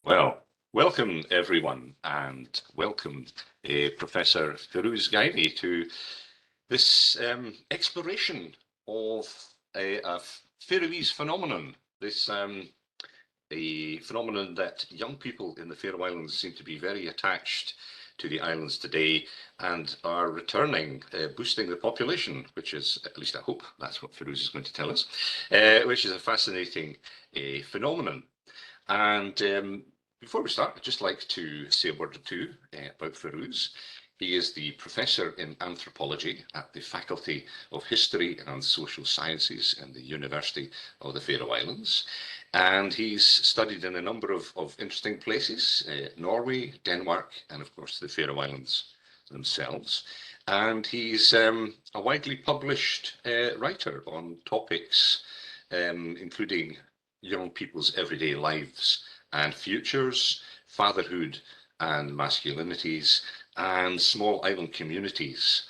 Well, welcome everyone, and welcome Professor Firouz Gaini to this exploration of a Faroese phenomenon, this a phenomenon that young people in the Faroe Islands seem to be very attached to the islands today and are returning, boosting the population, which is, at least I hope that's what Firouz is going to tell us, which is a fascinating phenomenon. And before we start, I'd just like to say a word or two about Firouz. He is the Professor in Anthropology at the Faculty of History and Social Sciences in the University of the Faroe Islands. And he's studied in a number of interesting places, Norway, Denmark, and of course the Faroe Islands themselves. And he's a widely published writer on topics including young people's everyday lives and futures, fatherhood and masculinities, and small island communities,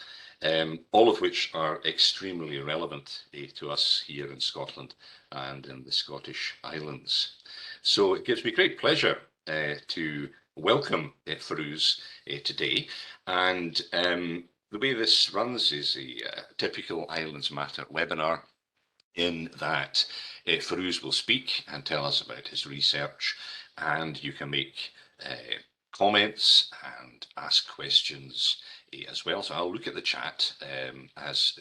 all of which are extremely relevant to us here in Scotland and in the Scottish Islands. So it gives me great pleasure to welcome Firouz today. And the way this runs is a typical Islands Matter webinar, in that Firouz will speak and tell us about his research, and you can make comments and ask questions as well. So I'll look at the chat as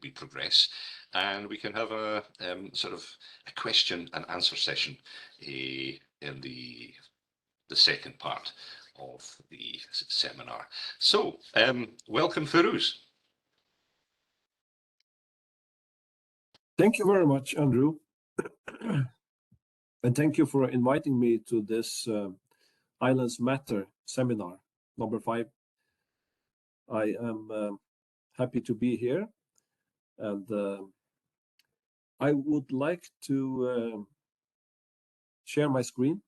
we progress, and we can have a sort of a question and answer session in the second part of the seminar. So welcome, Firouz. Thank you very much, Andrew. And thank you for inviting me to this Islands Matter seminar, number 5. I am happy to be here, and I would like to share my screen.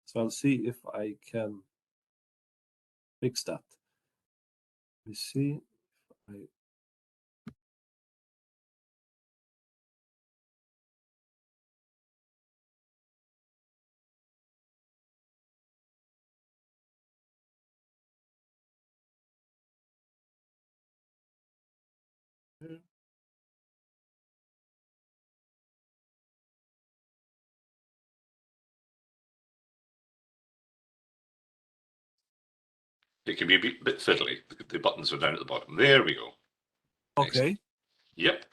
So I'll see if I can fix that. Let me see. It can be a bit fiddly. The buttons are down at the bottom. There we go. Okay. Excellent. Yep.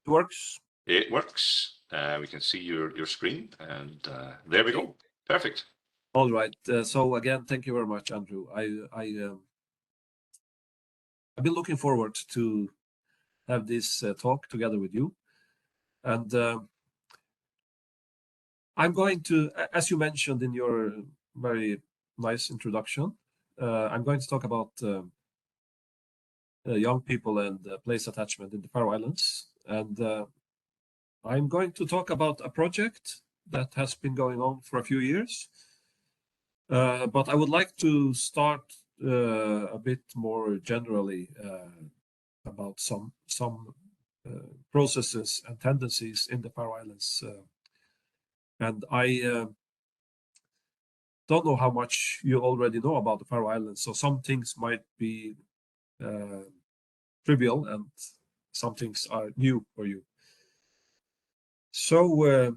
It works. It works. We can see your screen, and there we go. Perfect. All right. So again, thank you very much, Andrew. I've been looking forward to have this talk together with you, and I'm going to, as you mentioned in your very nice introduction, I'm going to talk about young people and place attachment in the Faroe Islands. And I'm going to talk about a project that has been going on for a few years. But I would like to start a bit more generally about some processes and tendencies in the Faroe Islands. And I don't know how much you already know about the Faroe Islands, so some things might be trivial and some things are new for you. So,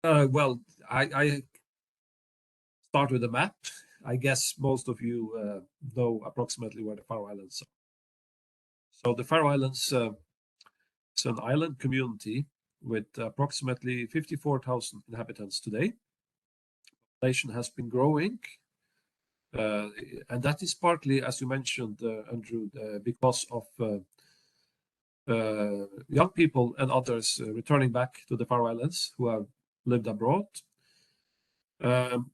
well, I start with a map. I guess most of you know approximately where the Faroe Islands are. So the Faroe Islands is an island community with approximately 54,000 inhabitants today. Population has been growing, and that is partly, as you mentioned, Andrew, because of young people and others returning back to the Faroe Islands who have lived abroad. And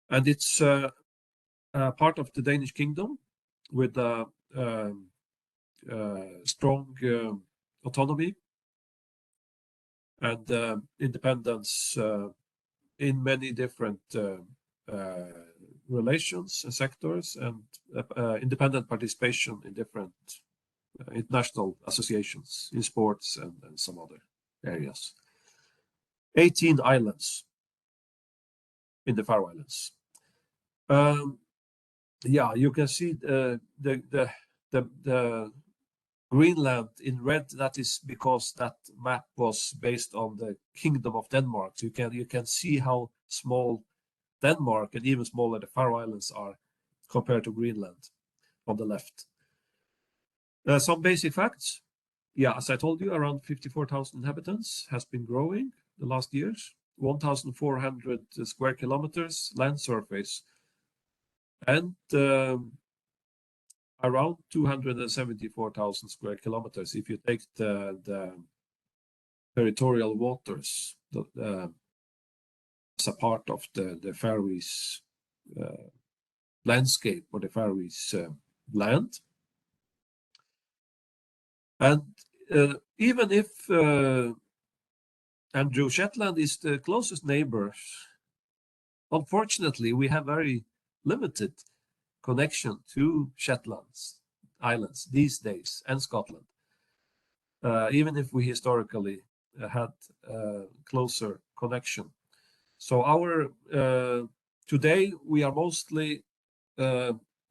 it's part of the Danish kingdom with a strong autonomy and independence in many different relations and sectors, and independent participation in different international associations in sports and some other areas. 18 islands in the Faroe Islands. Yeah, you can see the Greenland in red. That is because that map was based on the Kingdom of Denmark. So you can see how small Denmark and even smaller the Faroe Islands are compared to Greenland on the left. Some basic facts. Yeah, as I told you, around 54,000 inhabitants, has been growing the last years. 1,400 square kilometers land surface, and around 274,000 square kilometers if you take the territorial waters as a part of the Faroese landscape, or the Faroese land. And even if Andrew, Shetland is the closest neighbor, unfortunately, we have very limited connection to Shetland Islands these days, and Scotland, even if we historically had closer connection. So today we are mostly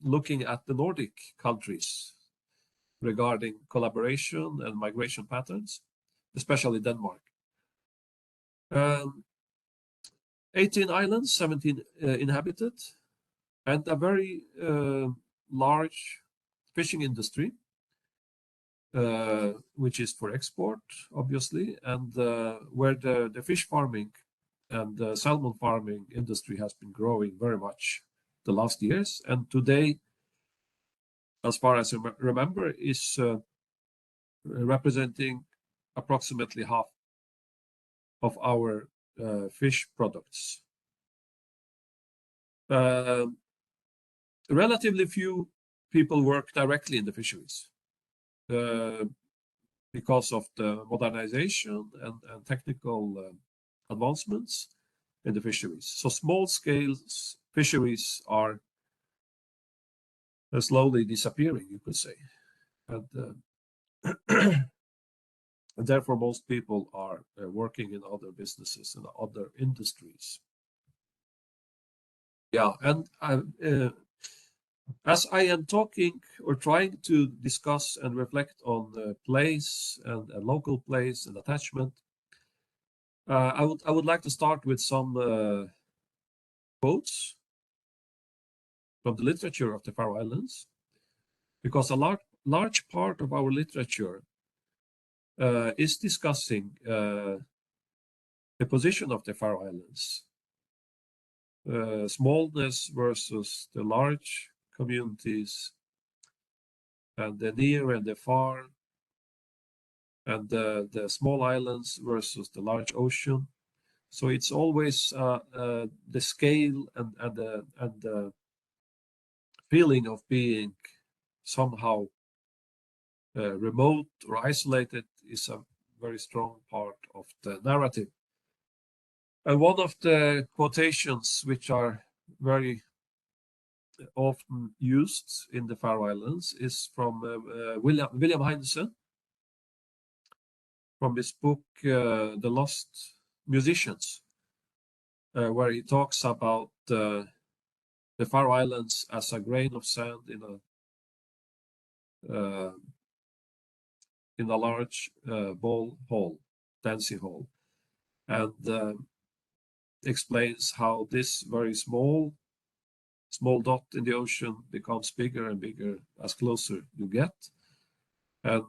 looking at the Nordic countries regarding collaboration and migration patterns, especially Denmark. 18 islands, 17 inhabited, and a very large fishing industry, which is for export, obviously, and where the fish farming and the salmon farming industry has been growing very much the last years. And today, as far as I remember, is representing approximately half of our fish products. Relatively few people work directly in the fisheries because of the modernization and technical advancements in the fisheries. So small-scale fisheries are slowly disappearing, you could say. And and therefore, most people are working in other businesses and other industries. Yeah, and as I am talking or trying to discuss and reflect on the place and local place and attachment, I would like to start with some quotes from the literature of the Faroe Islands, because a large part of our literature is discussing the position of the Faroe Islands, smallness versus the large communities, and the near and the far, and the small islands versus the large ocean. So it's always the scale and the feeling of being somehow remote or isolated is a very strong part of the narrative. And one of the quotations which are very often used in the Faroe Islands is from William Heinesen, from his book The Lost Musicians, where he talks about the Faroe Islands as a grain of sand in a large ball hall, dancing hall, and explains how this very small dot in the ocean becomes bigger and bigger as closer you get. And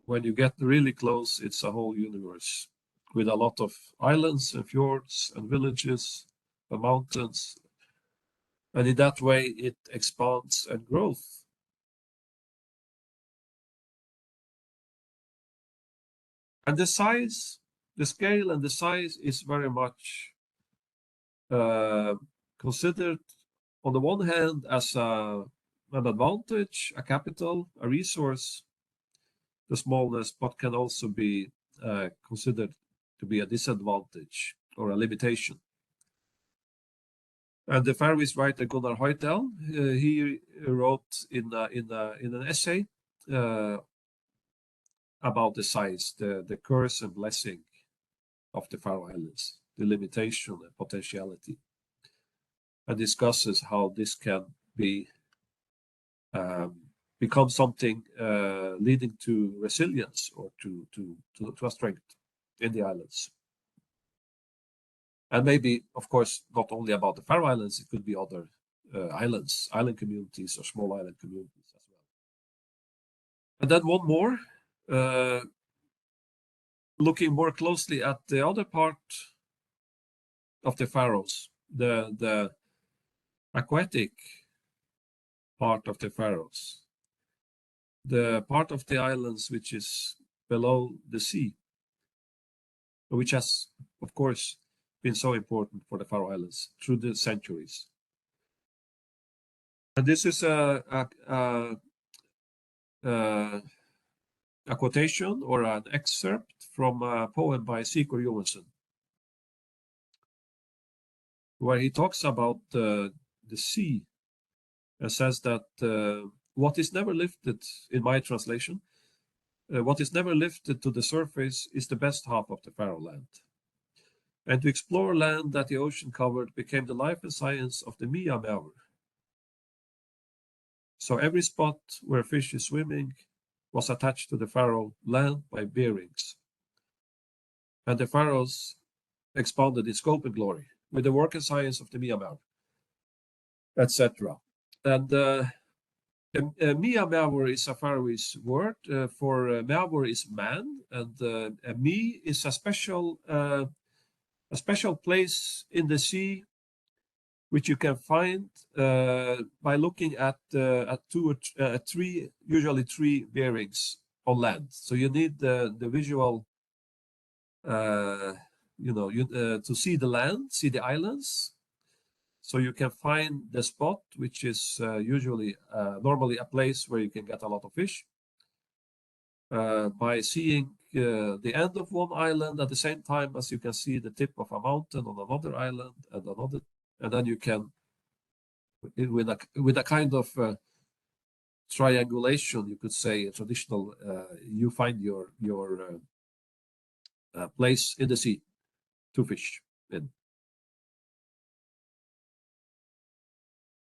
when you get really close, it's a whole universe with a lot of islands and fjords and villages and mountains. And in that way, it expands and grows. And the size, the scale and the size is very much considered on the one hand as an advantage, a capital, a resource, the smallness, but can also be considered to be a disadvantage or a limitation. And the Faroese writer Gunnar Hoydal, he wrote in an essay about the size, the curse and blessing of the Faroe Islands, the limitation and potentiality, and discusses how this can be become something leading to resilience or to a strength in the islands. And maybe, of course, not only about the Faroe Islands, it could be other islands, island communities or small island communities as well. And then one more, looking more closely at the other part of the Faroes, the aquatic part of the Faroes, the part of the islands which is below the sea, which has, of course, been so important for the Faroe Islands through the centuries. And this is a quotation or an excerpt from a poem by Sigurd Johansen, where he talks about the sea and says that what is never lifted, in my translation, what is never lifted to the surface is the best half of the Faroe land. And to explore land that the ocean covered became the life and science of the Mia Maur. So every spot where fish is swimming was attached to the Faroe land by bearings. And the Faroes expanded in scope and glory with the work and science of the Mia Maur, etc. And Mia Maur is a Faroese word for Maur is man, and Mi is a special place in the sea, which you can find by looking at two or three, usually three bearings on land. So you need the visual, to see the land, see the islands. So you can find the spot, which is usually normally a place where you can get a lot of fish, by seeing the end of one island at the same time as you can see the tip of a mountain on another island and another, and then you can, with a kind of triangulation, you could say, a traditional, you find your place in the sea to fish in.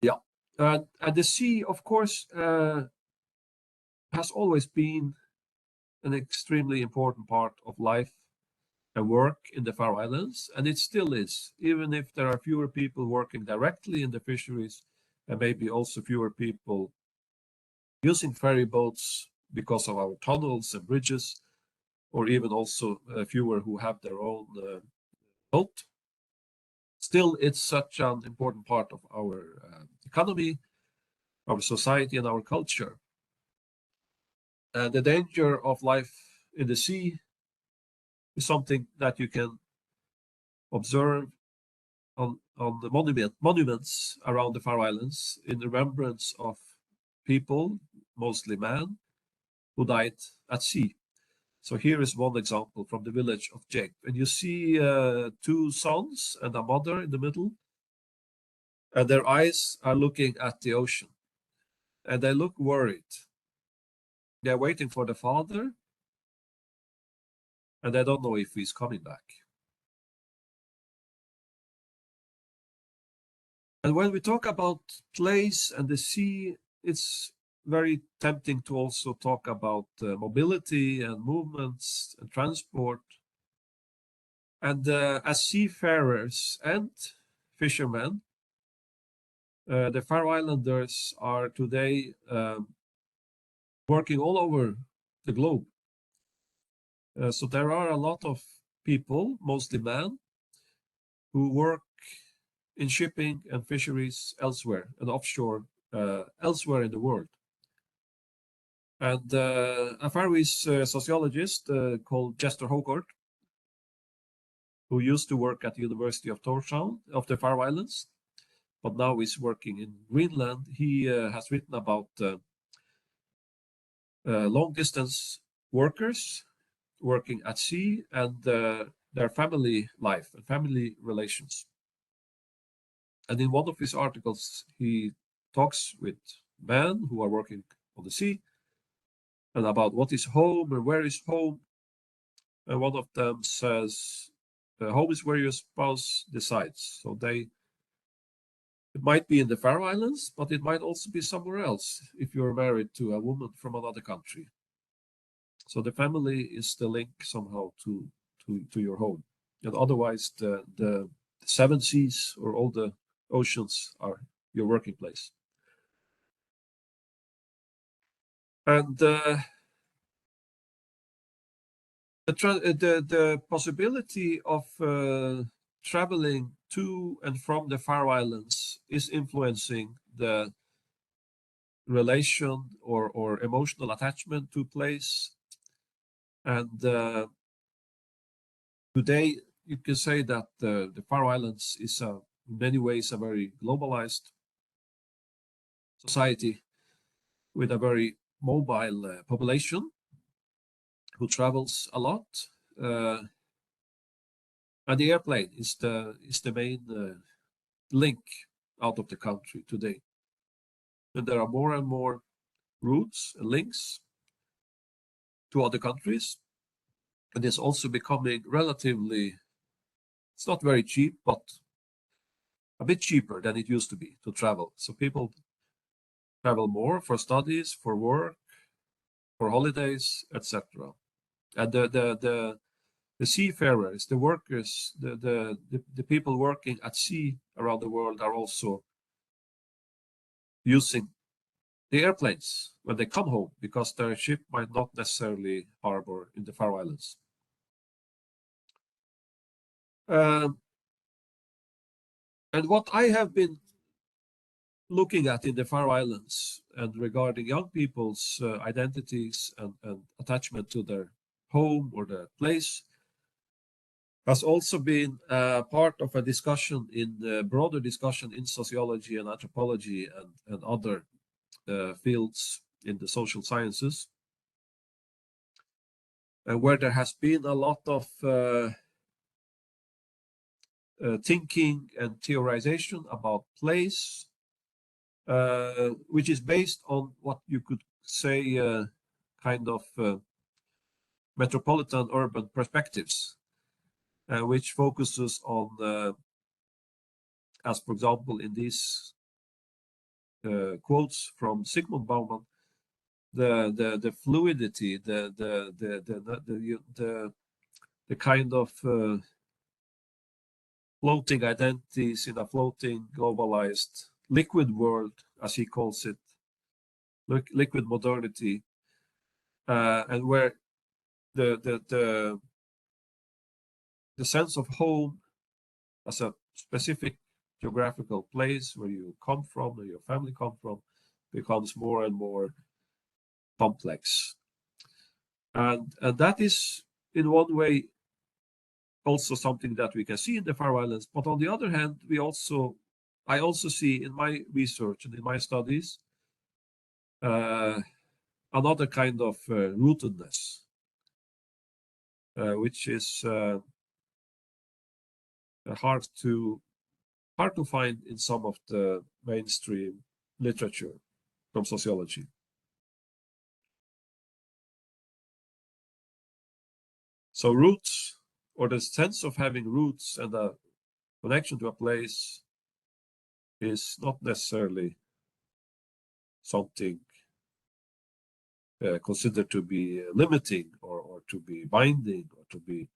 Yeah, and the sea, of course, has always been an extremely important part of life and work in the Faroe Islands, and it still is, even if there are fewer people working directly in the fisheries, and maybe also fewer people using ferry boats because of our tunnels and bridges, or even also fewer who have their own boat. Still, it's such an important part of our economy, our society, and our culture. And the danger of life in the sea is something that you can observe on the monuments around the Faroe Islands in remembrance of people, mostly men, who died at sea. So here is one example from the village of Jake. And you see two sons and a mother in the middle, and their eyes are looking at the ocean, and they look worried. They're waiting for the father, and they don't know if he's coming back. And when we talk about place and the sea, it's very tempting to also talk about mobility and movements and transport. And as seafarers and fishermen, the Faroe Islanders are today working all over the globe. So there are a lot of people, mostly men, who work in shipping and fisheries elsewhere and offshore, elsewhere in the world. And a Faroese sociologist called Jester Hogard, who used to work at the University of Tórshavn of the Faroe Islands, but now is working in Greenland. He has written about long-distance workers working at sea and their family life and family relations. And in one of his articles, he talks with men who are working on the sea and about what is home and where is home. And one of them says, home is where your spouse decides. So it might be in the Faroe Islands, but it might also be somewhere else if you're married to a woman from another country. So the family is the link somehow to your home, and otherwise the seven seas or all the oceans are your working place. And the possibility of traveling to and from the Faroe Islands is influencing the relation or emotional attachment to place. And today you can say that the Faroe Islands is in many ways a very globalized society with a very mobile population who travels a lot. And the airplane is the main link out of the country today. And there are more and more routes and links to other countries. And it's also becoming relatively, it's not very cheap, but a bit cheaper than it used to be to travel. So people travel more for studies, for work, for holidays, etc. And the seafarers, the workers, the people working at sea around the world are also using the airplanes when they come home because their ship might not necessarily harbor in the Faroe Islands. And what I have been looking at in the Faroe Islands and regarding young people's identities and attachment to their home or their place has also been part of a discussion in the broader discussion in sociology and anthropology and other fields in the social sciences, where there has been a lot of thinking and theorization about place, which is based on what you could say kind of metropolitan urban perspectives, which focuses on, as for example, in these quotes from Sigmund Bauman, the fluidity, the kind of floating identities in a floating globalized liquid world, as he calls it, liquid modernity, and where the sense of home as a specific geographical place where you come from, where your family come from, becomes more and more complex. And that is, in one way, also something that we can see in the Faroe Islands. But on the other hand, I also see in my research and in my studies another kind of rootedness, which is hard to find in some of the mainstream literature from sociology. So roots, or the sense of having roots and a connection to a place, is not necessarily something considered to be limiting or to be binding or to be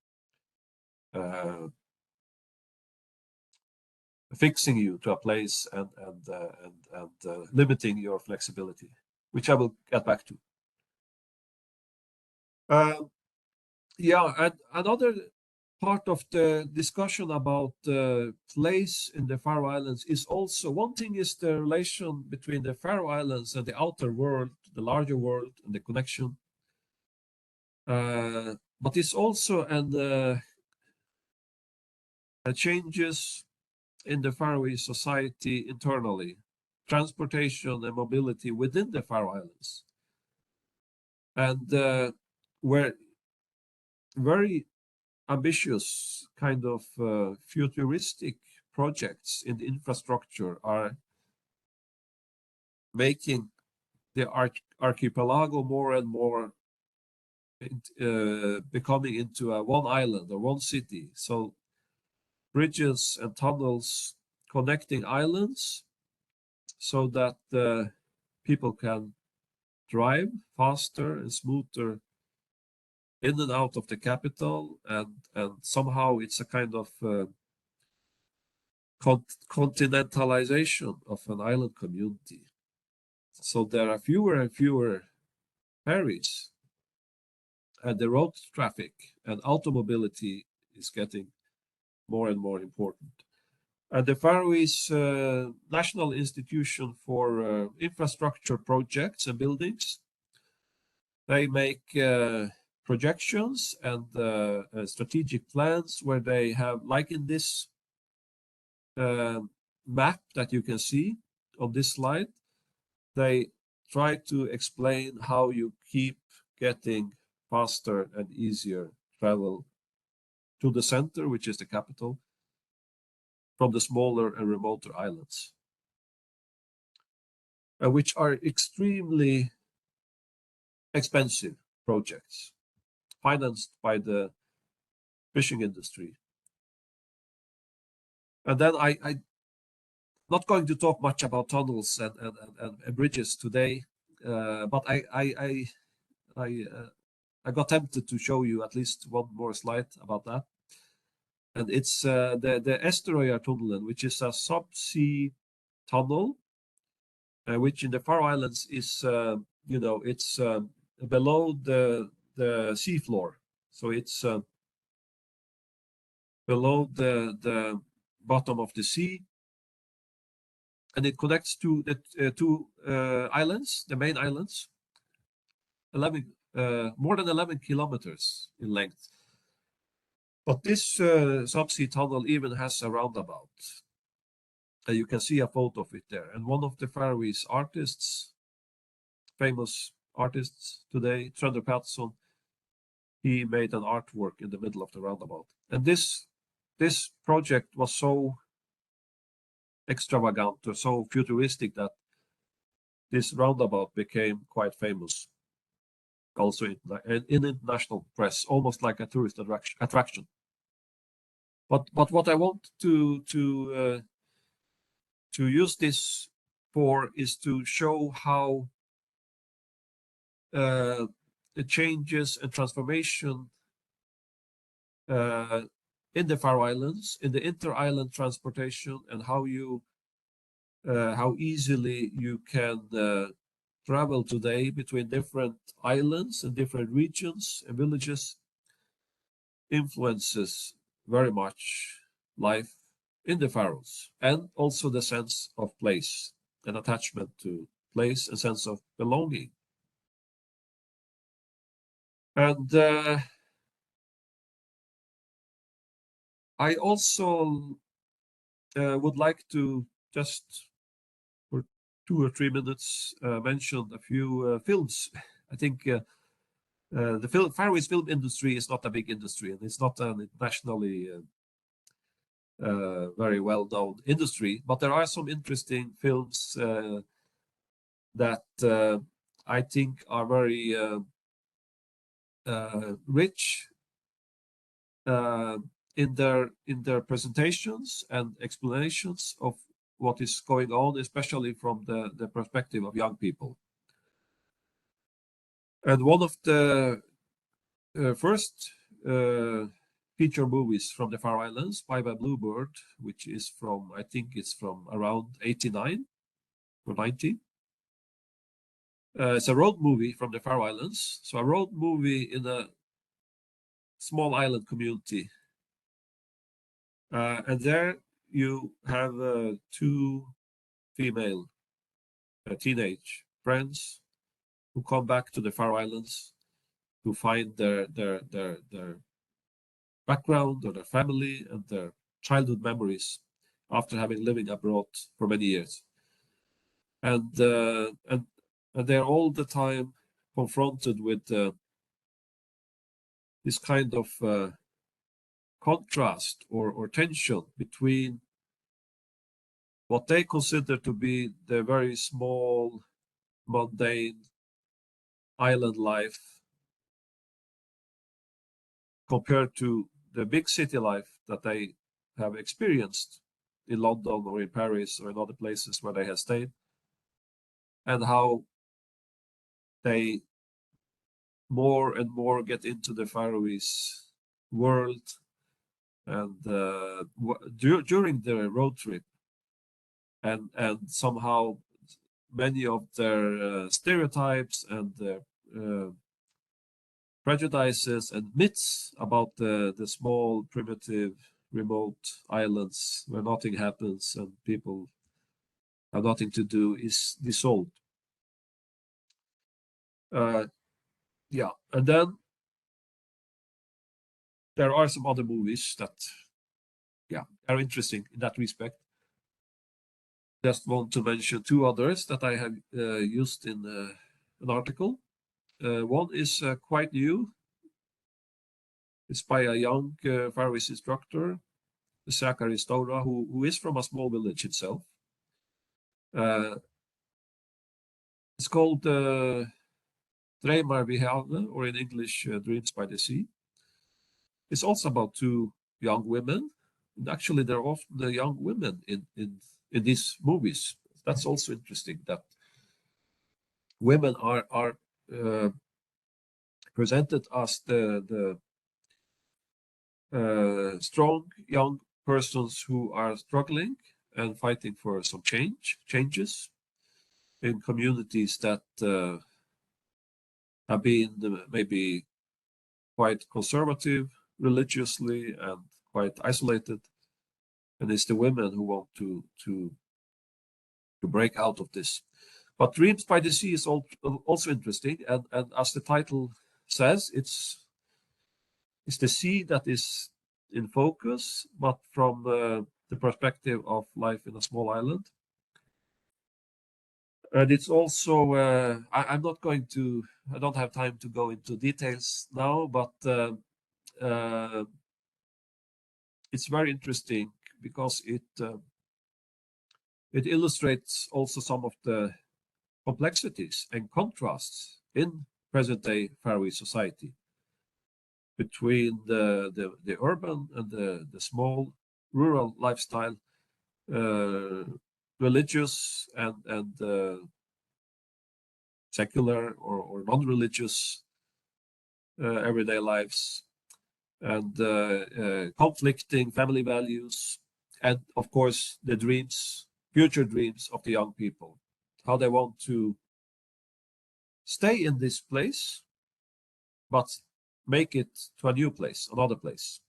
fixing you to a place and limiting your flexibility, which I will get back to. Yeah, and another part of the discussion about place in the Faroe Islands is also, one thing is the relation between the Faroe Islands and the outer world, the larger world, and the connection. But it's also changes in the Faroe society internally, transportation and mobility within the Faroe Islands. And where very ambitious kind of futuristic projects in the infrastructure are making the archipelago more and more becoming into a one island or one city. So bridges and tunnels connecting islands so that people can drive faster and smoother in and out of the capital, and somehow it's a kind of continentalization of an island community. So there are fewer and fewer ferries, and the road traffic and automobility is getting more and more important. And the Faroese National Institution for Infrastructure Projects and Buildings, they make projections and strategic plans where they have, like in this map that you can see on this slide, they try to explain how you keep getting faster and easier travel to the center, which is the capital, from the smaller and remoter islands, which are extremely expensive projects financed by the fishing industry. And then I'm not going to talk much about tunnels and bridges today, but I got tempted to show you at least one more slide about that. And it's the Eysturoyartunnelen, which is a subsea tunnel, which in the Faroe Islands is, it's below the seafloor. So it's below the bottom of the sea. And it connects to the two islands, the main islands, more than 11 kilometers in length. But this subsea tunnel even has a roundabout. You can see a photo of it there. And one of the Faroese artists, famous artists today, Trønder Patson, he made an artwork in the middle of the roundabout. And this project was so extravagant or so futuristic that this roundabout became quite famous, also in international press, almost like a tourist attraction. But what I want to use this for is to show how the changes and transformation in the Faroe Islands, in the inter-island transportation, and how easily you can travel today between different islands and different regions and villages influences very much life in the Faroes, and also the sense of place and attachment to place and sense of belonging. And I also would like to just for 2 or 3 minutes mention a few films. I think the Faroese film industry is not a big industry, and it's not an internationally very well-known industry, but there are some interesting films that I think are very rich in their presentations and explanations of what is going on, especially from the perspective of young people. And one of the first feature movies from the Faroe Islands, Bye Bye Bluebird, which is from, I think it's from around 89 or 90. It's a road movie from the Faroe Islands. So a road movie in a small island community. And there you have 2 female teenage friends who come back to the Faroe Islands to find their background or their family and their childhood memories after having living abroad for many years. And they're all the time confronted with this kind of contrast or tension between what they consider to be the very small, mundane island life compared to the big city life that they have experienced in London or in Paris or in other places where they have stayed, and how they more and more get into the Faroese world. And during the road trip, and somehow many of their stereotypes and prejudices and myths about the small, primitive, remote islands where nothing happens and people have nothing to do is dissolved. Yeah, and then there are some other movies that, yeah, are interesting in that respect. Just want to mention two others that I have used in an article. One is quite new. It's by a young Faroese instructor, Zachary Stora, who is from a small village itself. It's called Dreymar við Havið, or in English, Dreams by the Sea. It's also about two young women. And actually, there are often the young women in these movies. That's also interesting, that women are presented as the strong young persons who are struggling and fighting for some changes in communities that have been maybe quite conservative religiously and quite isolated, and it's the women who want to break out of this. But Dreams by the Sea is also interesting, and as the title says, it's the sea that is in focus, but from the perspective of life in a small island. And it's also, I don't have time to go into details now, but it's very interesting because it illustrates also some of the complexities and contrasts in present-day Faroese society between the urban and the small rural lifestyle, religious and secular or non-religious everyday lives, and conflicting family values, and of course the future dreams of the young people, how they want to stay in this place but make it to a new place, another place,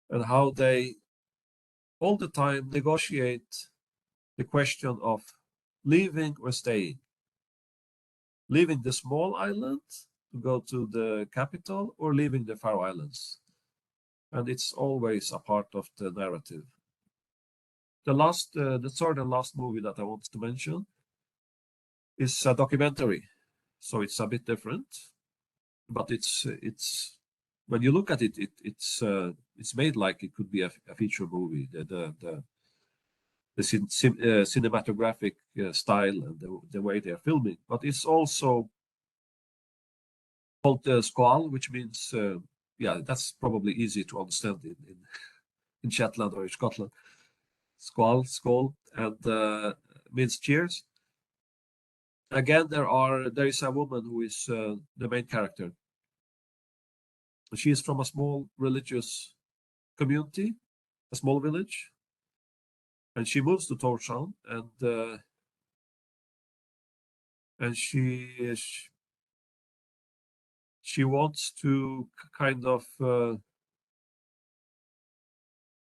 and how they all the time negotiate the question of leaving or staying, leaving the small island to go to the capital, or leaving the Faroe Islands. And it's always a part of the narrative. The third and last movie that I want to mention is a documentary, so it's a bit different, but it's when you look at it, it's made like it could be a feature movie. The cinematographic style and the way they're filming, but it's also called Squall, which means yeah, that's probably easy to understand in Shetland or in Scotland. Squall, and means cheers. Again, there is a woman who is the main character. She is from a small religious community, a small village, and she moves to Tórshavn, and she wants to kind of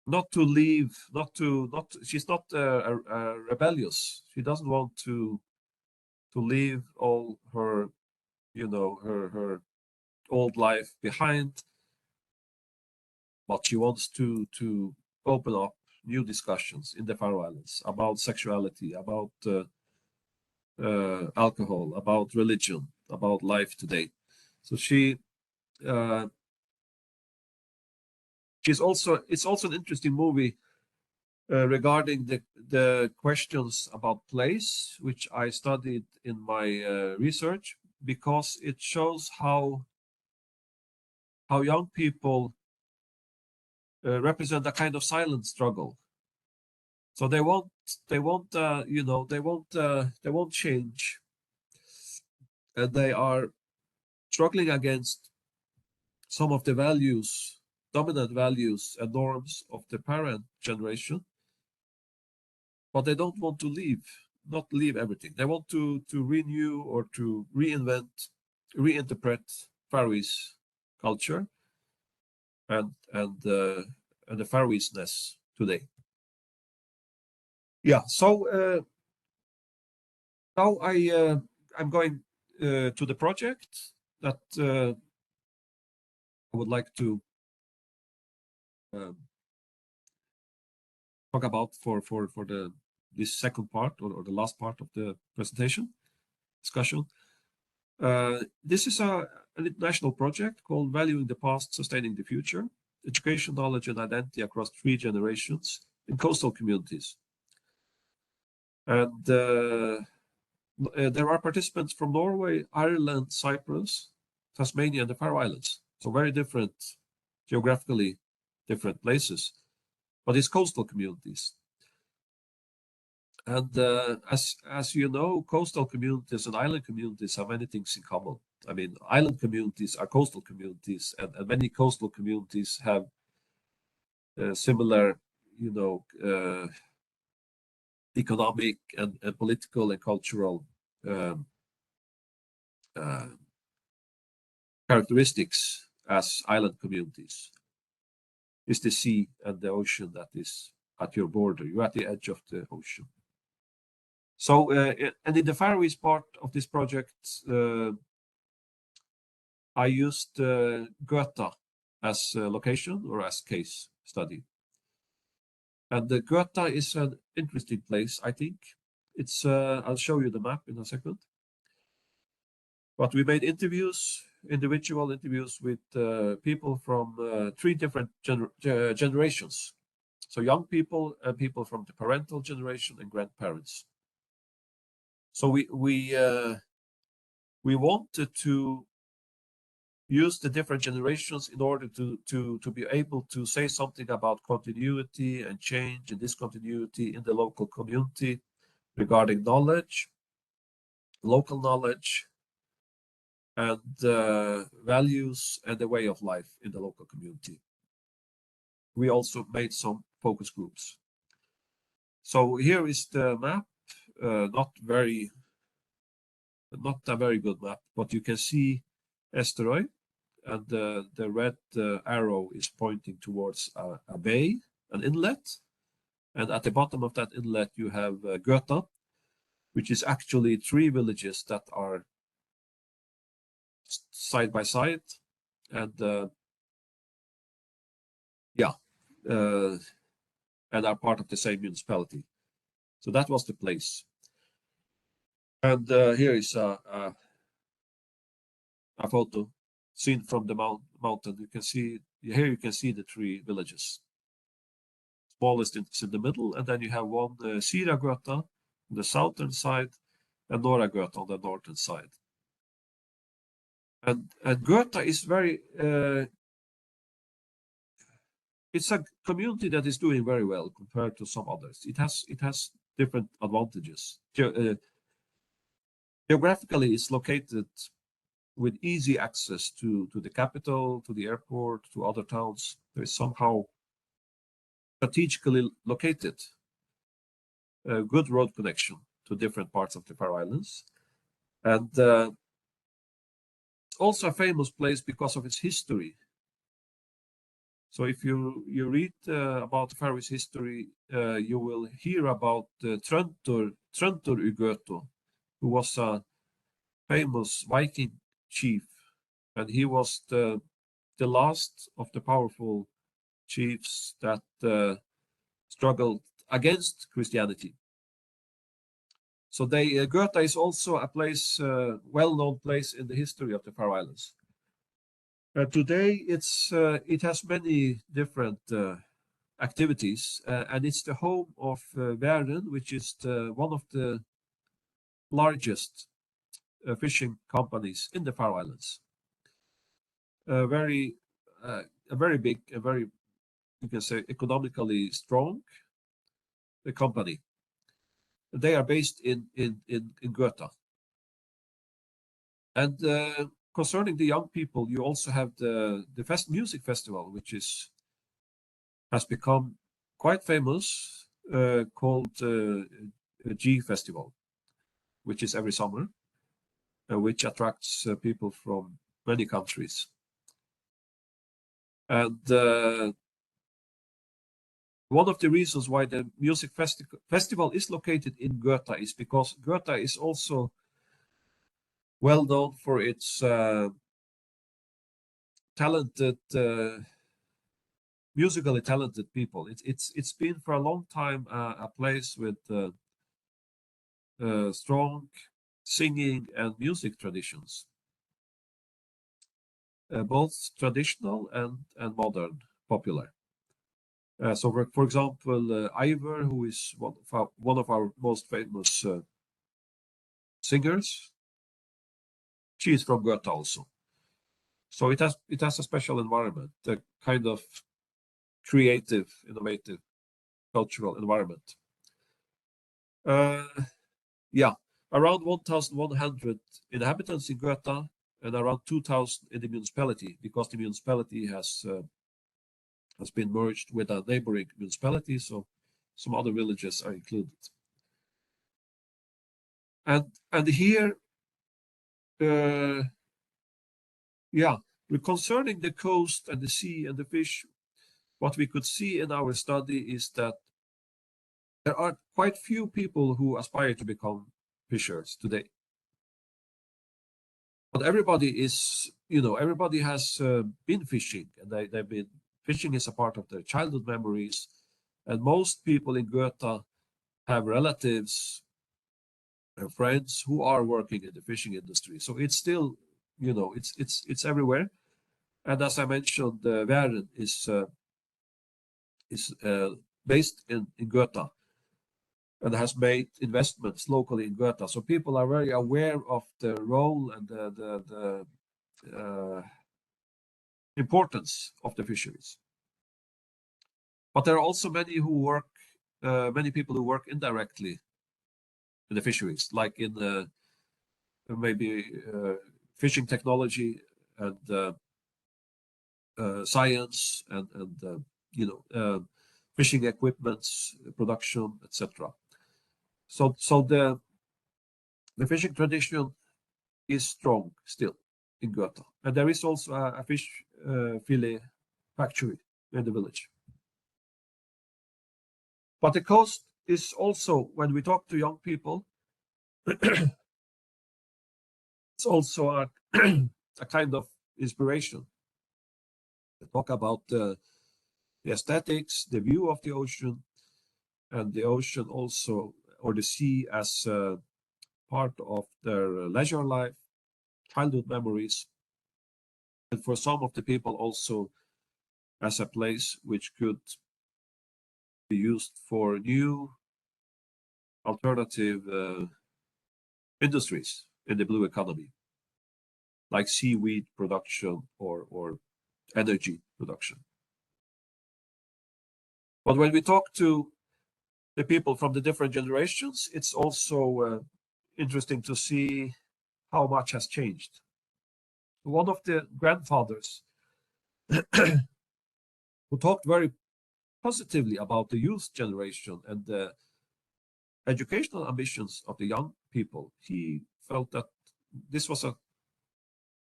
not to leave, she's not rebellious. She doesn't want to leave all her, her old life behind, but she wants to open up new discussions in the Faroe Islands about sexuality, about alcohol, about religion, about life today. So it's also an interesting movie regarding the questions about place, which I studied in my research, because it shows how young people represent a kind of silent struggle. So they won't, they won't change, and they are struggling against some of the values, dominant values and norms of the parent generation, but they don't want to not leave everything. They want to renew or to reinvent, reinterpret Faroese culture and the Faroese-ness today. Yeah. So now I'm going to the project that I would like to talk about for this second part or the last part of the presentation discussion. This is an international project called Valuing the Past, Sustaining the Future: Education, Knowledge, and Identity Across 3 Generations in Coastal Communities. And there are participants from Norway, Ireland, Cyprus, Tasmania, and the Faroe Islands. So very different, geographically different places, but it's coastal communities. And as you know, coastal communities and island communities have many things in common. I mean, island communities are coastal communities, and many coastal communities have similar, economic and political and cultural characteristics as island communities. It's the sea and the ocean that is at your border. You're at the edge of the ocean. So, and in the Faroese part of this project, I used Göta as a location or as case study. And the Göta is an interesting place, I think. It's I'll show you the map in a second. But we made individual interviews with people from 3 different generations. So young people and people from the parental generation and grandparents. So we wanted to use the different generations in order to be able to say something about continuity and change and discontinuity in the local community regarding knowledge, local knowledge, and values and the way of life in the local community. We also made some focus groups. So here is the map, not a very good map, but you can see Esterøy, and the red arrow is pointing towards a bay, an inlet, and at the bottom of that inlet you have Göta, which is actually 3 villages that are side by side, and and are part of the same municipality. So that was the place. And here is a photo seen from the mountain. You can see here. You can see the 3 villages. Smallest is in the middle, and then you have one Siragöta on the southern side and Norragöta on the northern side. And Göta is very. It's a community that is doing very well compared to some others. It has different advantages. Geographically, it's located with easy access to the capital, to the airport, to other towns. There is somehow strategically located a good road connection to different parts of the Faroe Islands. And also a famous place because of its history. So if you read about the Faroese history, you will hear about Tróndur Ugötu, who was a famous Viking chief, and he was the last of the powerful chiefs that struggled against Christianity. So Göta is also a place, well-known place in the history of the Faroe Islands. Today, it has many different activities, and it's the home of Væren, which is one of the largest fishing companies in the Faroe Islands. A very big, a very you can say, economically strong company. They are based in Goethe. And concerning the young people, you also have the music festival, which has become quite famous, called G Festival, which is every summer, which attracts people from many countries. And one of the reasons why the music festival is located in Goethe is because Goethe is also well known for its talented, musically talented people. It's been for a long time a place with strong singing and music traditions, both traditional and modern, popular. So, for example, Ivar, who is one of our most famous singers, she is from Goethe also. So it has a special environment, a kind of creative, innovative, cultural environment. Yeah, around 1,100 inhabitants in Goethe and around 2,000 in the municipality, because the municipality has been merged with a neighboring municipality, so some other villages are included. And here, yeah, concerning the coast and the sea and the fish, what we could see in our study is that there are quite few people who aspire to become fishers today. But everybody is, everybody has been fishing, and they've been fishing is a part of their childhood memories. And most people in Goethe have relatives and friends who are working in the fishing industry. So it's still, it's everywhere. And as I mentioned, Væren is based in Goethe and has made investments locally in Goethe. So people are very aware of the role and the importance of the fisheries. But there are also many many people who work indirectly in the fisheries, like in maybe fishing technology and science and fishing equipments, production, etc. So the fishing tradition is strong still in Goethe, and there is also a fish fillet factory in the village. But the coast is also, when we talk to young people, it's also a kind of inspiration. They talk about the aesthetics, the view of the ocean, and the ocean also, or the sea, as part of their leisure life, childhood memories, and for some of the people also as a place which could be used for new alternative industries in the blue economy, like seaweed production or energy production. But when we talk to the people from the different generations, it's also interesting to see how much has changed. One of the grandfathers who talked very positively about the youth generation and the educational ambitions of the young people, he felt that this was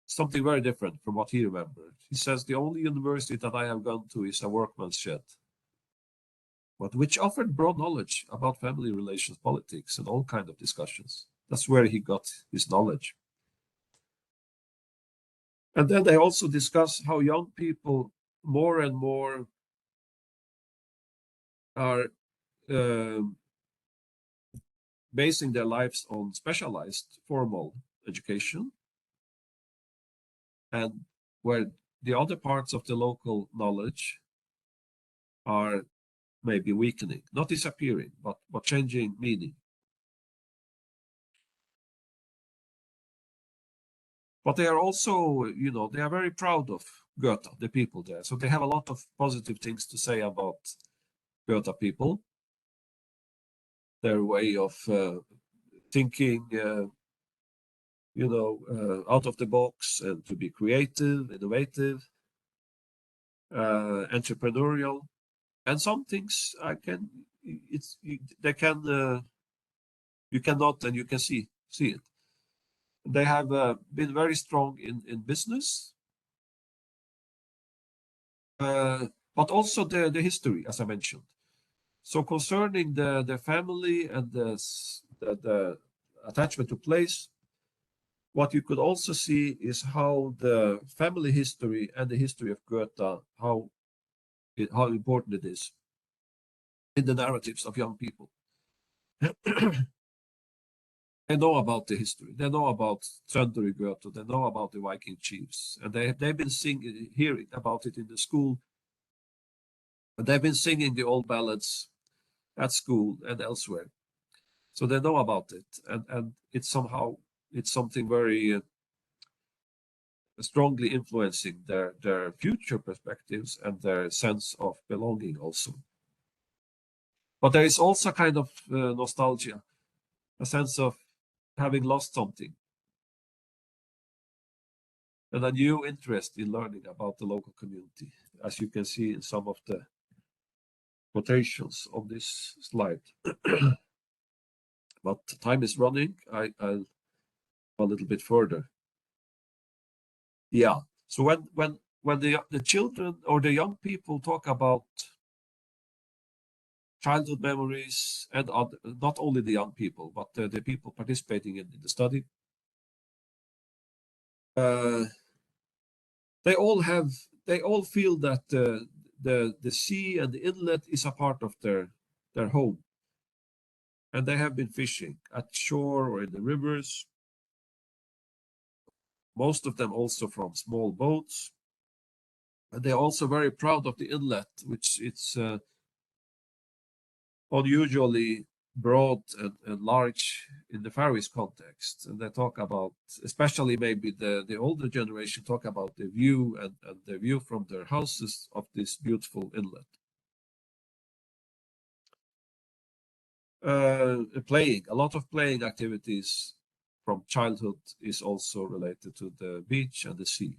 something very different from what he remembered. He says, the only university that I have gone to is a workman's shed, but which offered broad knowledge about family relations, politics, and all kinds of discussions. That's where he got his knowledge. And then they also discuss how young people more and more are basing their lives on specialized formal education, and where the other parts of the local knowledge are maybe weakening, not disappearing, but changing meaning. But they are also, they are very proud of Goethe, the people there. So they have a lot of positive things to say about Goethe people, their way of thinking, out of the box and to be creative, innovative, entrepreneurial, and some things they can you cannot and you can see it. They have been very strong in business, but also the history, as I mentioned. So concerning the family and the attachment to place, what you could also see is how the family history and the history of Goethe, how important it is in the narratives of young people. They know about the history. They know about Trondery Goethe. They know about the Viking chiefs, and they've been hearing about it in the school. And they've been singing the old ballads at school and elsewhere, so they know about it, and it's something very strongly influencing their future perspectives and their sense of belonging also. But there is also kind of nostalgia, a sense of having lost something, and a new interest in learning about the local community, as you can see in some of the quotations on this slide. But time is running. I'll go a little bit further. Yeah. So when the children or the young people talk about childhood memories, and not only the young people, but the people participating in the study, they all feel that the sea and the inlet is a part of their home, and they have been fishing at shore or in the rivers. Most of them also from small boats, and they're also very proud of the inlet, which it's unusually broad and large in the Faroese context. And they talk about, especially maybe the older generation, talk about the view and the view from their houses of this beautiful inlet. A lot of playing activities from childhood is also related to the beach and the sea.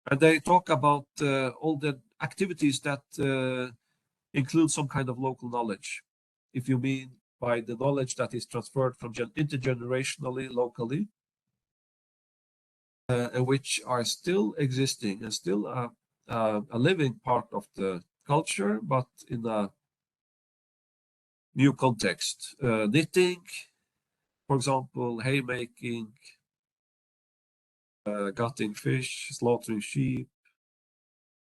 And they talk about all the activities that include some kind of local knowledge. If you mean by the knowledge that is transferred from intergenerationally, locally, and which are still existing and still a living part of the culture, but in a new context. Knitting, for example, haymaking, gutting fish, slaughtering sheep,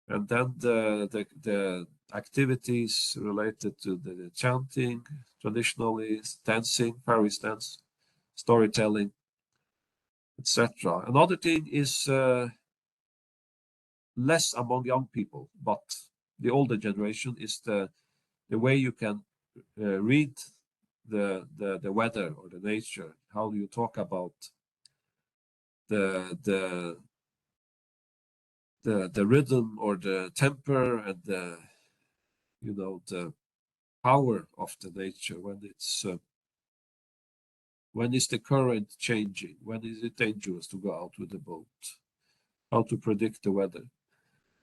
and then the activities related to the chanting, traditionally dancing, Faroese dance, storytelling, etc. Another thing is less among young people, but the older generation is the way you can read the weather or the nature. How do you talk about the rhythm or the temper and the power of the nature when is the current changing? When is it dangerous to go out with the boat? How to predict the weather?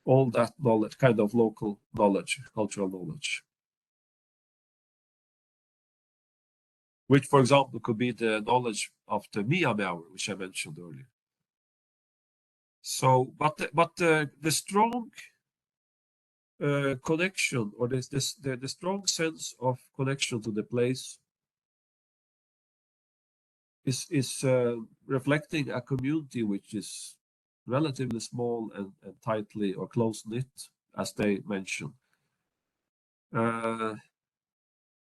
All that knowledge, kind of local knowledge, cultural knowledge. Which, for example, could be the knowledge of the Miami hour, which I mentioned earlier. So, but the strong connection, or the strong sense of connection to the place is reflecting a community which is relatively small and tightly or close knit, as they mention.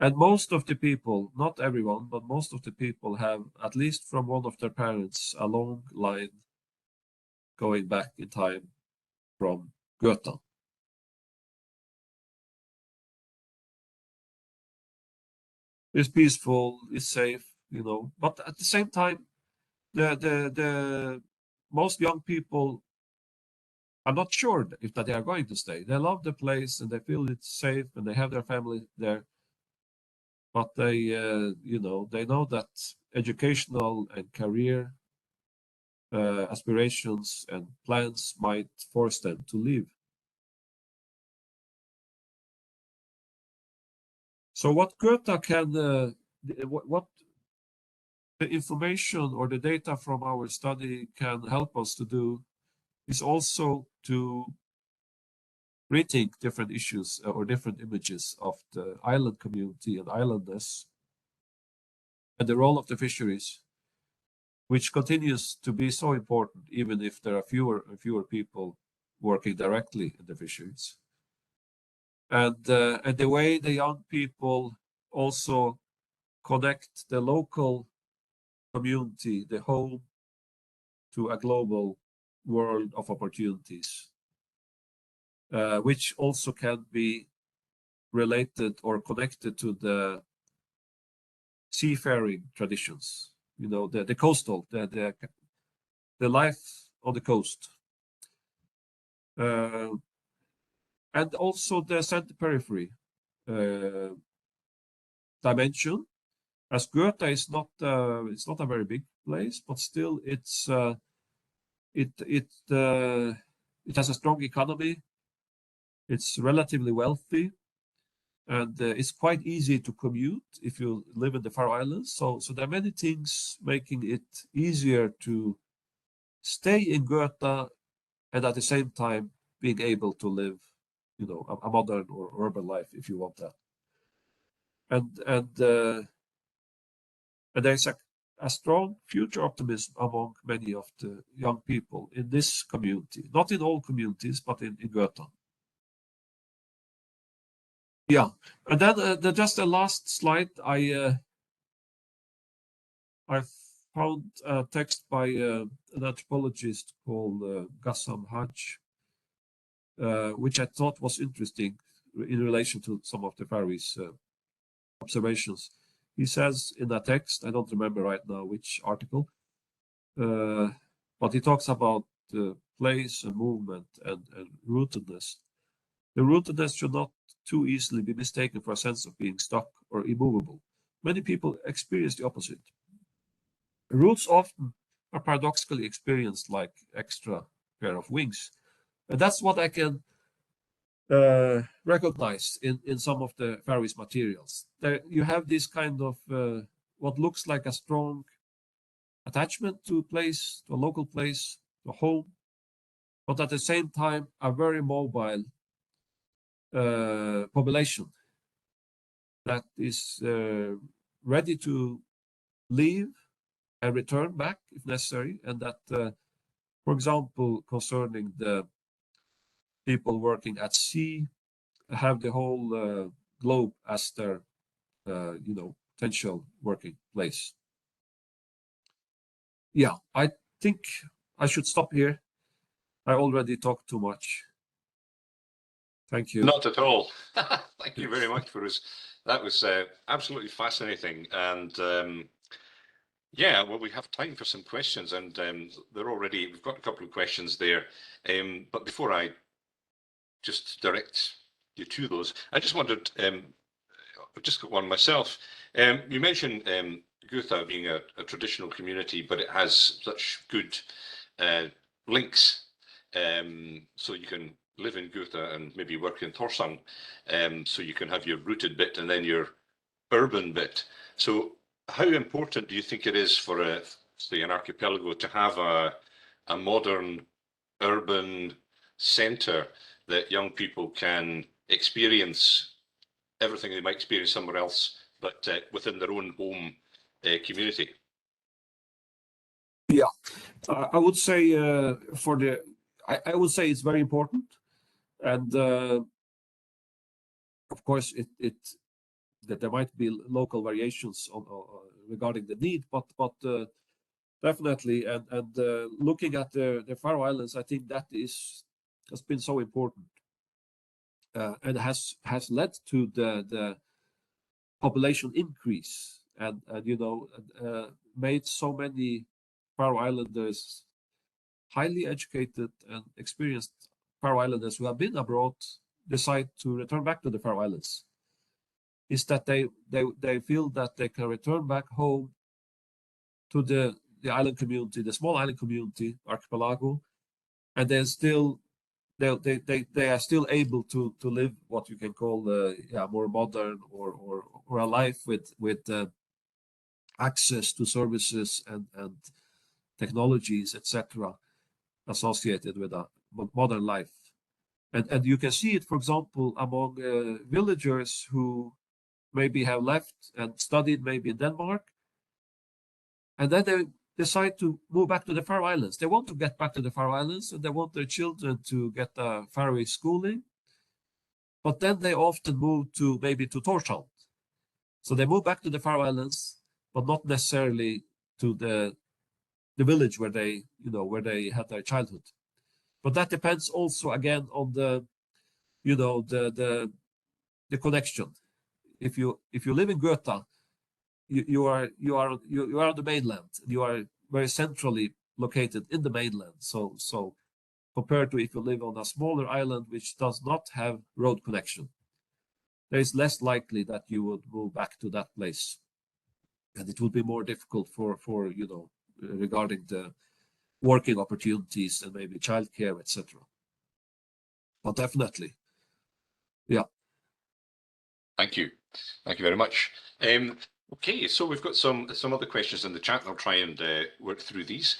And most of the people, not everyone, but most of the people have, at least from one of their parents, a long line going back in time from Goethe. It's peaceful, it's safe, but at the same time, the most young people are not sure if that they are going to stay. They love the place and they feel it's safe and they have their family there. But they, they know that educational and career aspirations and plans might force them to leave. So what Goethe can, what the information or the data from our study can help us to do is also to rethink different issues or different images of the island community and islanders and the role of the fisheries, which continues to be so important, even if there are fewer and fewer people working directly in the fisheries. And the way the young people also connect the local community, the home, to a global world of opportunities, which also can be related or connected to the seafaring traditions, the coastal, the life on the coast. And also the center periphery dimension, as Goethe is not it's not a very big place, but still it has a strong economy. It's relatively wealthy, and it's quite easy to commute if you live in the Faroe Islands. So there are many things making it easier to stay in Goethe and at the same time being able to live, a modern or urban life if you want that. And there's a strong future optimism among many of the young people in this community, not in all communities, but in Goethe. Yeah, and then just the last slide, I found a text by an anthropologist called Gassam Haj, which I thought was interesting in relation to some of the Faroese observations. He says in that text, I don't remember right now which article, but he talks about place and movement and rootedness. The rootedness should not too easily be mistaken for a sense of being stuck or immovable. Many people experience the opposite. Roots often are paradoxically experienced like extra pair of wings. And that's what I can recognize in some of the Faroese materials. There you have this kind of what looks like a strong attachment to a place, to a local place, to a home, but at the same time a very mobile population that is ready to leave and return back if necessary, and that, for example, concerning the people working at sea, have the whole globe as their, potential working place. Yeah, I think I should stop here. I already talked too much. Thank you. Not at all. Thank you very much, Firouz. That was absolutely fascinating. And yeah, well, we have time for some questions, and we've got a couple of questions there. But before I just direct you to those, I just wondered, I've just got one myself. You mentioned Goethe being a traditional community, but it has such good links. So you can live in Goethe and maybe work in Torshavn, so you can have your rooted bit and then your urban bit. So how important do you think it is for say, an archipelago to have a modern urban centre that young people can experience everything they might experience somewhere else, but within their own home community? Yeah, I would say I would say it's very important, and of course that there might be local variations on regarding the need, but definitely, and looking at the Faroe Islands, I think that has been so important, and has led to the population increase, and made so many Faroe Islanders highly educated and experienced Faroe Islanders who have been abroad decide to return back to the Faroe Islands is that they feel that they can return back home to the island community, the small island community, archipelago, and they're still they are still able to live what you can call more modern or a life with access to services and technologies, etc., associated with a modern life. And you can see it, for example, among villagers who maybe have left and studied maybe in Denmark, and then they decide to move back to the Faroe Islands. They want to get back to the Faroe Islands, and they want their children to get a Faroe schooling, but then they often move to maybe to Tórshavn. So they move back to the Faroe Islands, but not necessarily to the village where they had their childhood. But that depends also again on the connection. If you live in Göta, you are on the mainland. You are very centrally located in the mainland. So compared to if you live on a smaller island which does not have road connection, there is less likely that you would move back to that place, and it would be more difficult for regarding the working opportunities and maybe childcare, etc. But definitely, yeah. Thank you very much. Okay, so we've got some other questions in the chat. I'll try and work through these.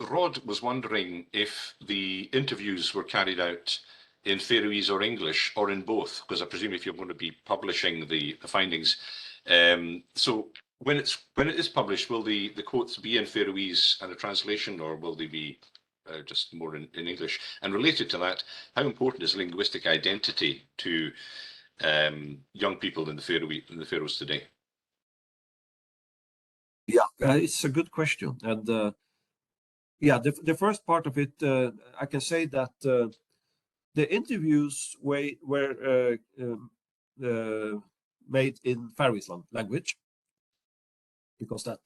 Rod was wondering if the interviews were carried out in Faroese or English, or in both, because I presume if you're going to be publishing the findings. So when it is published, will the quotes be in Faroese and a translation, or will they be just more in English? And related to that, how important is linguistic identity to young people in the Faroes today? Yeah, it's a good question, and the first part of it, I can say that the interviews were made in Faroese language, because that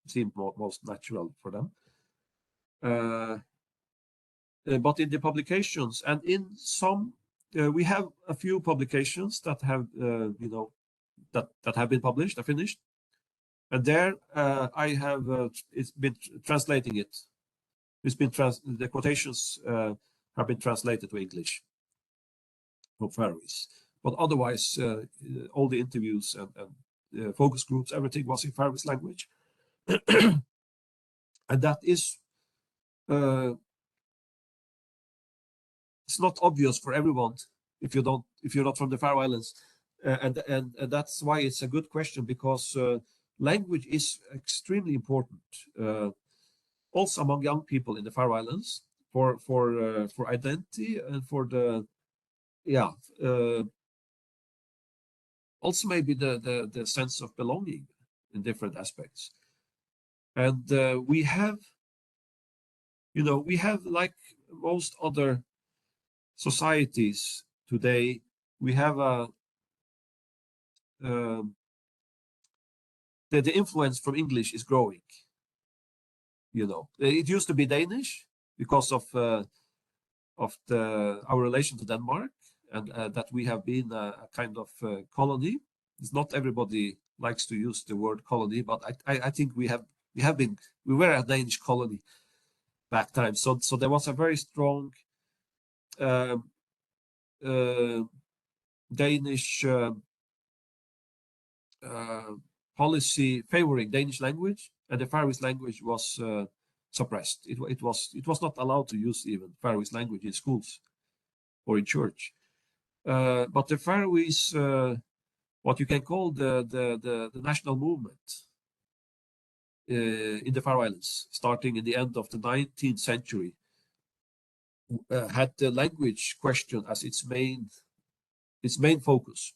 seemed most natural for them. But in the publications and in some, we have a few publications that have that have been published, are finished, and there I have it's been translating it. It's been the quotations have been translated to English from Faroese, but otherwise all the interviews and focus groups, everything was in Faroese language. And that is it's not obvious for everyone if you're not from the Faroe Islands, and that's why it's a good question, because language is extremely important, also among young people in the Faroe Islands, for identity and for the also maybe the sense of belonging in different aspects. And we have like most other societies today, we have the influence from English is growing. It used to be Danish because of our relation to Denmark, and that we have been a kind of colony. It's not everybody likes to use the word colony, but I think we were a Danish colony back time. So there was a very strong Danish policy favoring Danish language, and the Faroese language was suppressed. It was not allowed to use even Faroese language in schools or in church. But the Faroese, what you can call the national movement in the Faroe Islands, starting in the end of the 19th century, had the language question as its main focus,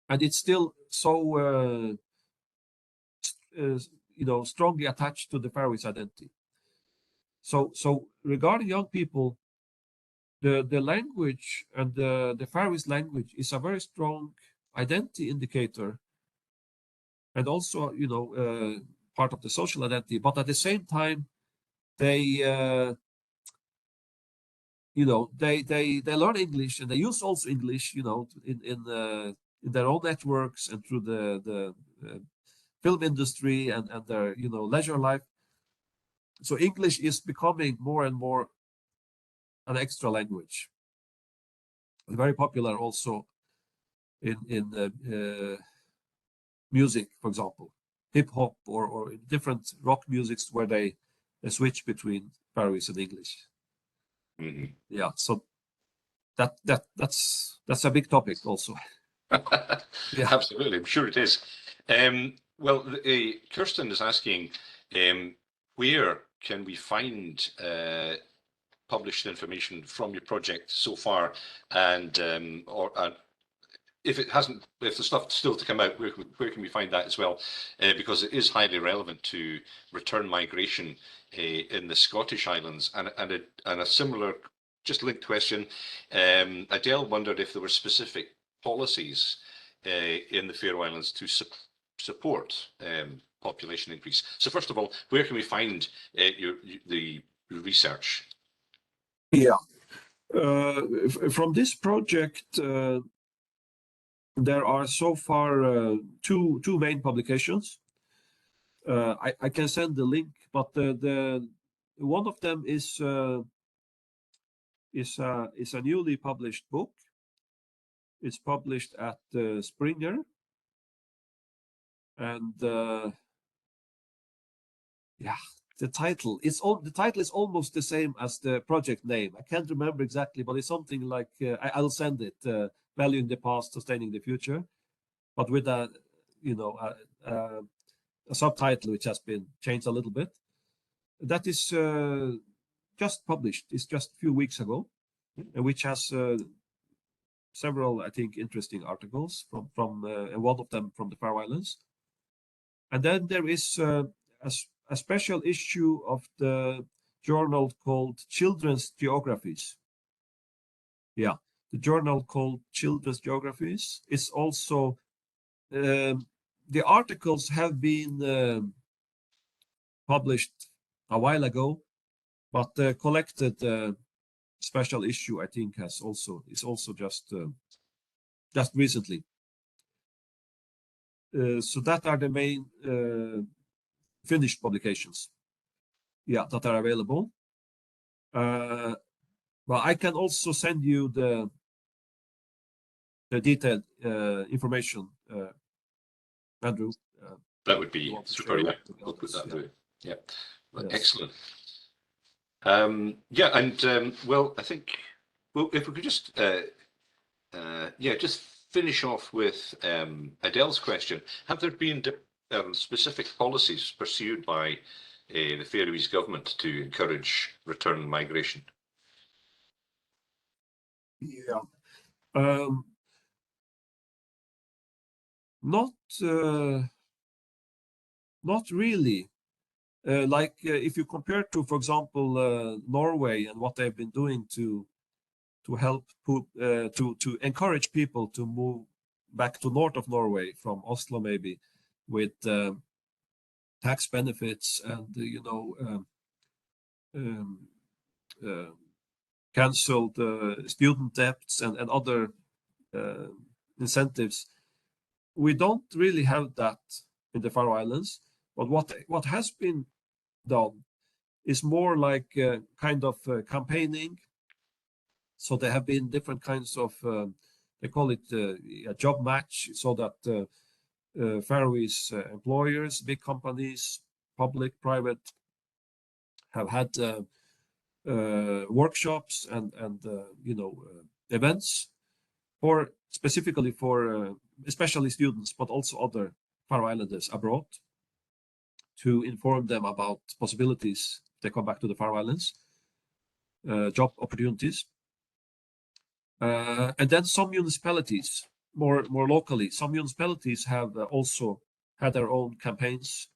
and it's still so strongly attached to the Faroese identity. So regarding young people, the language and the Faroese language is a very strong identity indicator, and also part of the social identity, but at the same time, they they learn English and they use also English, in their own networks and through the film industry and their leisure life. So English is becoming more and more an extra language, very popular also in music, for example, hip hop or different rock musics where they switch between Faroese and English. Mm-hmm. Yeah, so that's a big topic also. Yeah, absolutely. I'm sure it is. Well, Kirsten is asking, where can we find published information from your project so far, and if the stuff's still to come out, where can we find that as well? Because it is highly relevant to return migration in the Scottish Islands, and a similar, just linked question. Adele wondered if there were specific policies in the Faroe Islands to support population increase. So first of all, where can we find the research? Yeah, from this project, there are so far two main publications. I can send the link, but the one of them is a newly published book. It's published at Springer, and yeah, the title is almost the same as the project name. I can't remember exactly, but it's something like I'll send it. Valuing the past, sustaining the future, but with a subtitle which has been changed a little bit. That is just published. It's just a few weeks ago, which has several, I think, interesting articles from one of them from the Faroe Islands. And then there is a special issue of the journal called Children's Geographies. Yeah, the journal called Children's Geographies is also the articles have been published a while ago, but the collected special issue, I think, is also just recently. So that are the main finished publications, yeah, that are available. Well, I can also send you the detailed information, Andrew. That would be super. Yeah, we'll put that through. Yeah, yes. Excellent. Yeah, and well, I think if we could just just finish off with Adele's question: have there been specific policies pursued by the Faroese government to encourage return migration? Yeah. Not really. If you compare to, for example, Norway and what they've been doing to help to encourage people to move back to north of Norway from Oslo, maybe with tax benefits and canceled student debts and other incentives. We don't really have that in the Faroe Islands, but what has been done is more like kind of campaigning. So there have been different kinds of they call it a job match, so that Faroese employers, big companies, public, private, have had workshops and events for specifically for especially students, but also other Faroe Islanders abroad, to inform them about possibilities if they come back to the Faroe Islands, job opportunities. And then some municipalities, more locally, some municipalities have also had their own campaigns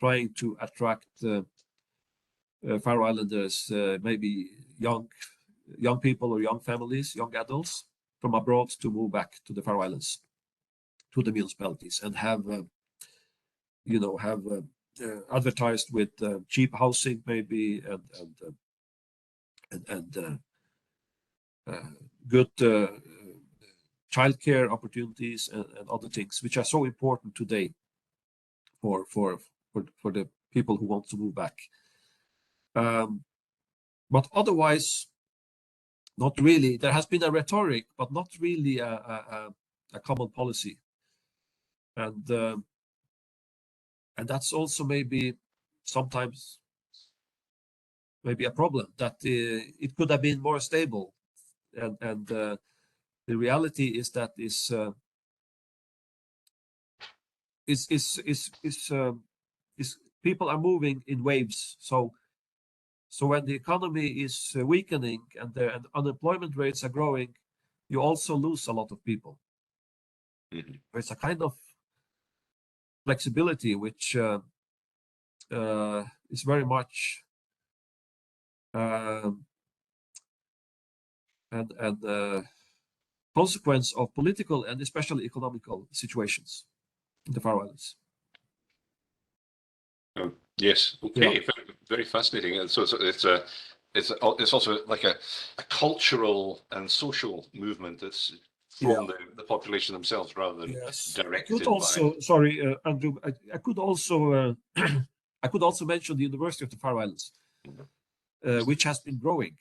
trying to attract Faroe Islanders, maybe young people or young families, young adults from abroad, to move back to the Faroe Islands, to the municipalities, and have advertised with cheap housing, maybe, and good childcare opportunities and other things, which are so important today for the people who want to move back. But otherwise, not really. There has been a rhetoric, but not really a common policy, and that's also maybe sometimes maybe a problem, that it could have been more stable, and the reality is that people are moving in waves. So when the economy is weakening and the unemployment rates are growing, you also lose a lot of people. Mhm. It's a kind of flexibility which is very much and consequence of political and especially economical situations in the Faroe Islands. Yes. Okay. Very, very fascinating. And so it's also like a cultural and social movement that's from the population themselves rather than directed. Could also, sorry, Andrew, I could also I could also mention the University of the Faroe Islands, which has been growing.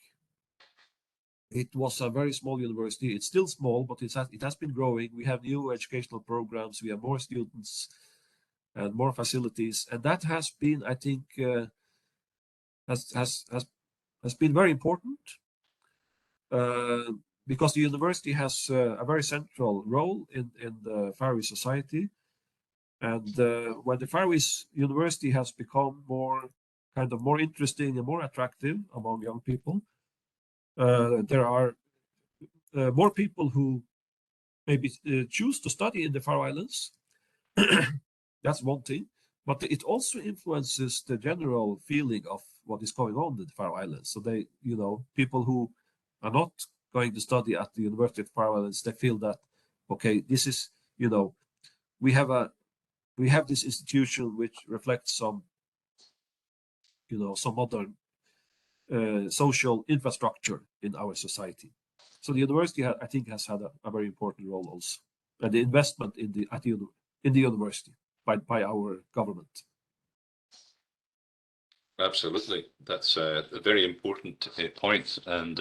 It was a very small university. It's still small, but it has been growing. We have new educational programs. We have more students and more facilities, and that has been, I think, has been very important, because the university has a very central role in the Faroese society. And when the Faroese University has become more interesting and more attractive among young people, there are more people who maybe choose to study in the Faroe Islands. That's one thing, but it also influences the general feeling of what is going on in the Faroe Islands. So they, people who are not going to study at the University of the Faroe Islands, they feel that, okay, this is, we have this institution which reflects some modern social infrastructure in our society. So the university, I think, has had a very important role also, and the investment in the university by our government. Absolutely, that's a very important point, and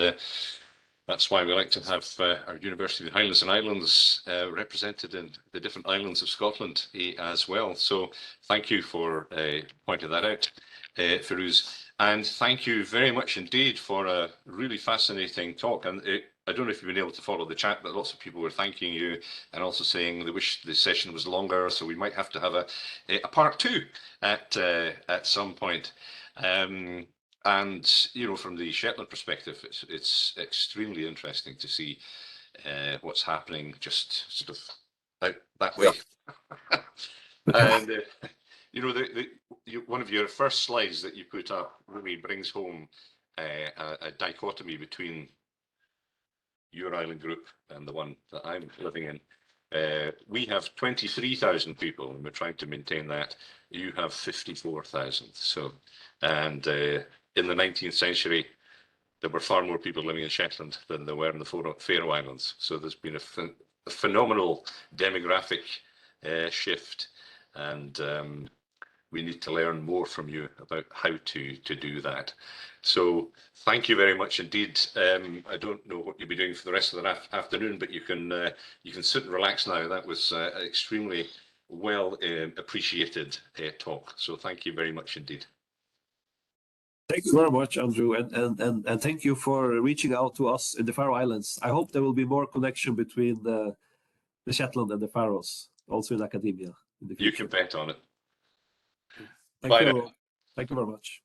that's why we like to have our University of the Highlands and Islands represented in the different islands of Scotland as well. So thank you for pointing that out, Firouz. And thank you very much indeed for a really fascinating talk. And I don't know if you've been able to follow the chat, but lots of people were thanking you and also saying they wish the session was longer. So we might have to have a part 2 at some point. And from the Shetland perspective, it's extremely interesting to see what's happening just sort of out that way. And one of your first slides that you put up really brings home a dichotomy between your island group and the one that I'm living in. We have 23,000 people, and we're trying to maintain that. You have 54,000. So, and in the 19th century, there were far more people living in Shetland than there were in the Faroe Islands. So there's been a phenomenal demographic shift, and we need to learn more from you about how to do that. So thank you very much indeed. I don't know what you'll be doing for the rest of the afternoon, but you can sit and relax now. That was extremely well appreciated talk. So thank you very much indeed. Thank you very much, Andrew, and thank you for reaching out to us in the Faroe Islands. I hope there will be more connection between the Shetland and the Faroes, also in academia in the future. You can bet on it. Thank you very much.